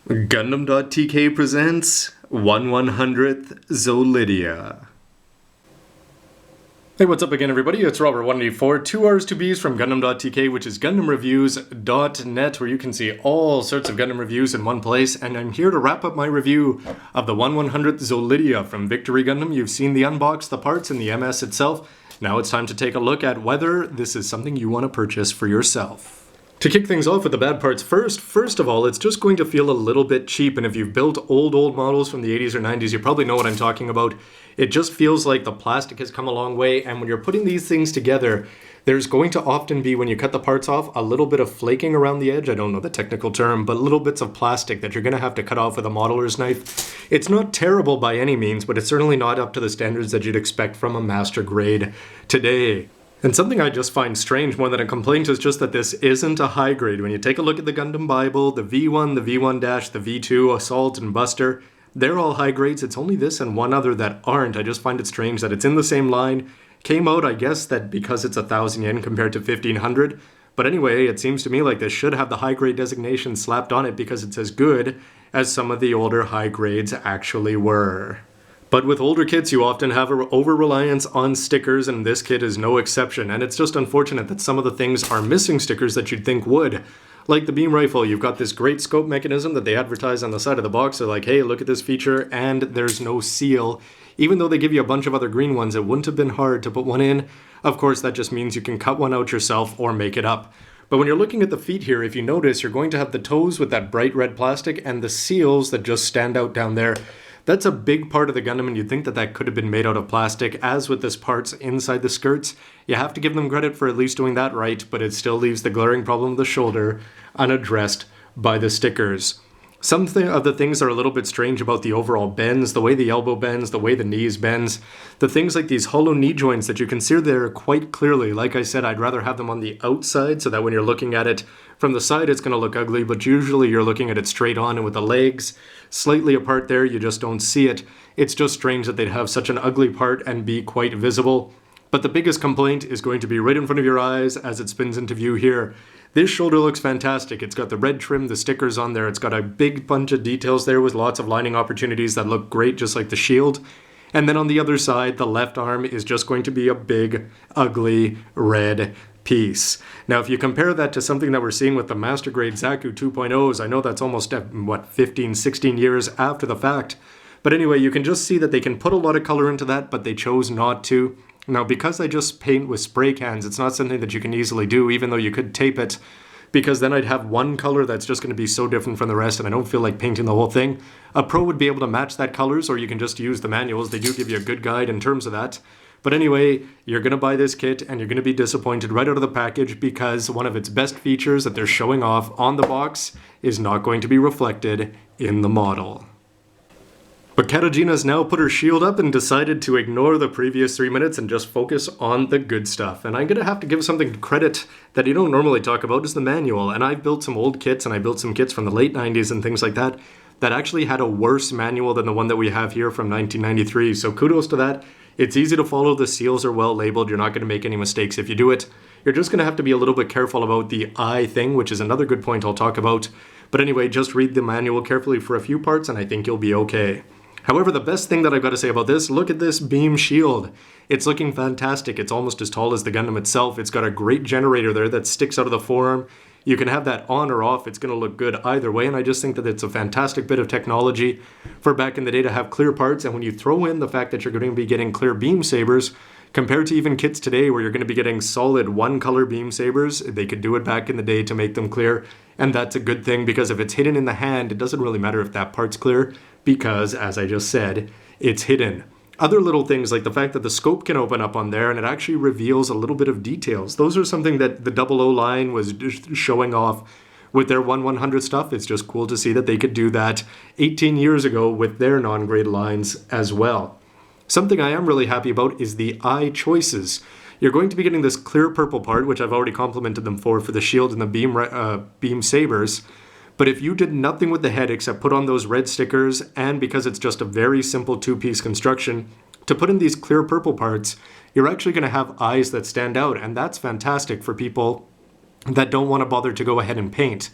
Gundam.tk presents 1/100th Zollidia. Hey, what's up again, everybody? It's Robert184, 2 R's, 2 B's from Gundam.tk, which is gundamreviews.net, where you can see all sorts of Gundam reviews in one place, and I'm here to wrap up my review of the 1/100th Zollidia from Victory Gundam. You've seen the unbox, the parts, and the MS itself. Now it's time to take a look at whether this is something you want to purchase for yourself. To kick things off with the bad parts first of all, it's just going to feel a little bit cheap, and if you've built old models from the 80s or 90s, you probably know what I'm talking about. It just feels like the plastic has come a long way, and when you're putting these things together, there's going to often be, when you cut the parts off, a little bit of flaking around the edge. I don't know the technical term, but little bits of plastic that you're going to have to cut off with a modeler's knife. It's not terrible by any means, but it's certainly not up to the standards that you'd expect from a master grade today. And something I just find strange more than a complaint is just that this isn't a high grade. When you take a look at the Gundam Bible, the V1, the V1-, the V2, Assault, and Buster, they're all high grades. It's only this and one other that aren't. I just find it strange that it's in the same line. Came out, I guess, that because it's 1,000 yen compared to 1,500. But anyway, it seems to me like this should have the high grade designation slapped on it because it's as good as some of the older high grades actually were. But with older kits, you often have an over-reliance on stickers, and this kit is no exception. And it's just unfortunate that some of the things are missing stickers that you'd think would. Like the beam rifle, you've got this great scope mechanism that they advertise on the side of the box. They're like, hey, look at this feature, and there's no seal. Even though they give you a bunch of other green ones, it wouldn't have been hard to put one in. Of course, that just means you can cut one out yourself or make it up. But when you're looking at the feet here, if you notice, you're going to have the toes with that bright red plastic and the seals that just stand out down there. That's a big part of the Gundam, and you'd think that that could have been made out of plastic. As with this parts inside the skirts, you have to give them credit for at least doing that right, but it still leaves the glaring problem of the shoulder unaddressed by the stickers. Some of the things that are a little bit strange about the overall bends, the way the elbow bends, the way the knees bends, the things like these hollow knee joints that you can see there quite clearly. Like I said, I'd rather have them on the outside so that when you're looking at it from the side, it's going to look ugly, but usually you're looking at it straight on, and with the legs slightly apart there, you just don't see it. It's just strange that they'd have such an ugly part and be quite visible. But the biggest complaint is going to be right in front of your eyes as it spins into view here. This shoulder looks fantastic. It's got the red trim, the stickers on there. It's got a big bunch of details there with lots of lining opportunities that look great, just like the shield. And then on the other side, the left arm is just going to be a big, ugly, red piece. Now, if you compare that to something that we're seeing with the Master Grade Zaku 2.0s, I know that's almost, 15, 16 years after the fact. But anyway, you can just see that they can put a lot of color into that, but they chose not to. Now, because I just paint with spray cans, it's not something that you can easily do, even though you could tape it, because then I'd have one color that's just going to be so different from the rest, and I don't feel like painting the whole thing. A pro would be able to match that colors, or you can just use the manuals. They do give you a good guide in terms of that. But anyway, you're going to buy this kit, and you're going to be disappointed right out of the package because one of its best features that they're showing off on the box is not going to be reflected in the model. But Katojina's now put her shield up and decided to ignore the previous 3 minutes and just focus on the good stuff. And I'm going to have to give something credit that you don't normally talk about is the manual. And I've built some old kits, and I built some kits from the late 90s and things like that, that actually had a worse manual than the one that we have here from 1993. So kudos to that. It's easy to follow. The seals are well labeled. You're not going to make any mistakes if you do it. You're just going to have to be a little bit careful about the eye thing, which is another good point I'll talk about. But anyway, just read the manual carefully for a few parts, and I think you'll be okay. However, the best thing that I've got to say about this, look at this beam shield. It's looking fantastic. It's almost as tall as the Gundam itself. It's got a great generator there that sticks out of the forearm. You can have that on or off. It's going to look good either way, and I just think that it's a fantastic bit of technology for back in the day to have clear parts. And when you throw in the fact that you're going to be getting clear beam sabers, compared to even kits today where you're going to be getting solid one-color beam sabers, they could do it back in the day to make them clear. And that's a good thing, because if it's hidden in the hand, it doesn't really matter if that part's clear, because, as I just said, it's hidden. Other little things like the fact that the scope can open up on there and it actually reveals a little bit of details. Those are something that the 00 line was showing off with their 1/100 stuff. It's just cool to see that they could do that 18 years ago with their non-grade lines as well. Something I am really happy about is the eye choices. You're going to be getting this clear purple part, which I've already complimented them for the shield and the beam sabers. But if you did nothing with the head except put on those red stickers, and because it's just a very simple two-piece construction, to put in these clear purple parts, you're actually going to have eyes that stand out, and that's fantastic for people that don't want to bother to go ahead and paint.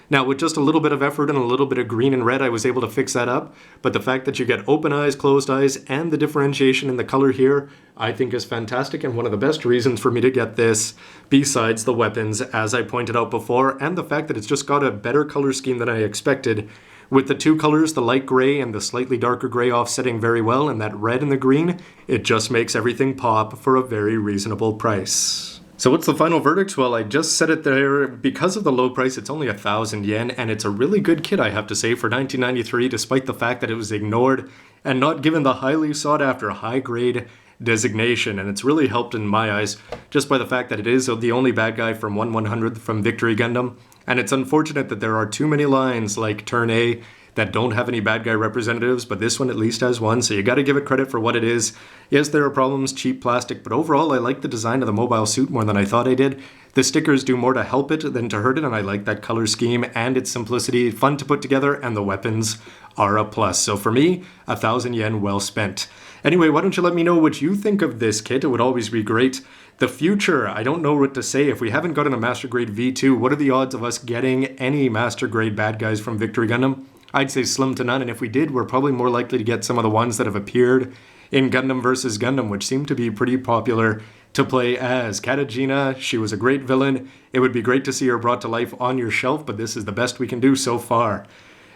Now, with just a little bit of effort and a little bit of green and red, I was able to fix that up. But the fact that you get open eyes, closed eyes, and the differentiation in the color here, I think is fantastic and one of the best reasons for me to get this, besides the weapons, as I pointed out before, and the fact that it's just got a better color scheme than I expected. With the two colors, the light gray and the slightly darker gray offsetting very well, and that red and the green, it just makes everything pop for a very reasonable price. So what's the final verdict? Well, I just said it there. Because of the low price, it's only 1,000 yen, and it's a really good kit, I have to say, for 1993, despite the fact that it was ignored and not given the highly sought-after high-grade designation. And it's really helped in my eyes just by the fact that it is the only bad guy from 1/100 from Victory Gundam. And it's unfortunate that there are too many lines like Turn A that don't have any bad guy representatives, but this one at least has one, so you gotta give it credit for what it is. Yes, there are problems, cheap plastic, but overall I like the design of the mobile suit more than I thought I did. The stickers do more to help it than to hurt it, and I like that color scheme and its simplicity, fun to put together, and the weapons are a plus. So for me, 1,000 yen well spent. Anyway, why don't you let me know what you think of this kit? It would always be great. The future, I don't know what to say. If we haven't gotten a Master Grade V2, what are the odds of us getting any Master Grade bad guys from Victory Gundam? I'd say slim to none, and if we did, we're probably more likely to get some of the ones that have appeared in Gundam vs. Gundam, which seem to be pretty popular to play as. Katagina, she was a great villain. It would be great to see her brought to life on your shelf, but this is the best we can do so far.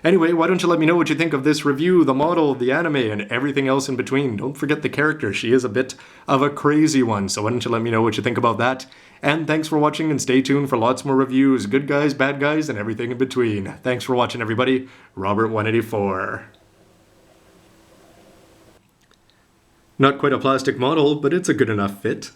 Anyway, why don't you let me know what you think of this review, the model, the anime, and everything else in between. Don't forget the character. She is a bit of a crazy one, so why don't you let me know what you think about that. And thanks for watching, and stay tuned for lots more reviews, good guys, bad guys, and everything in between. Thanks for watching, everybody. Robert184. Not quite a plastic model, but it's a good enough fit.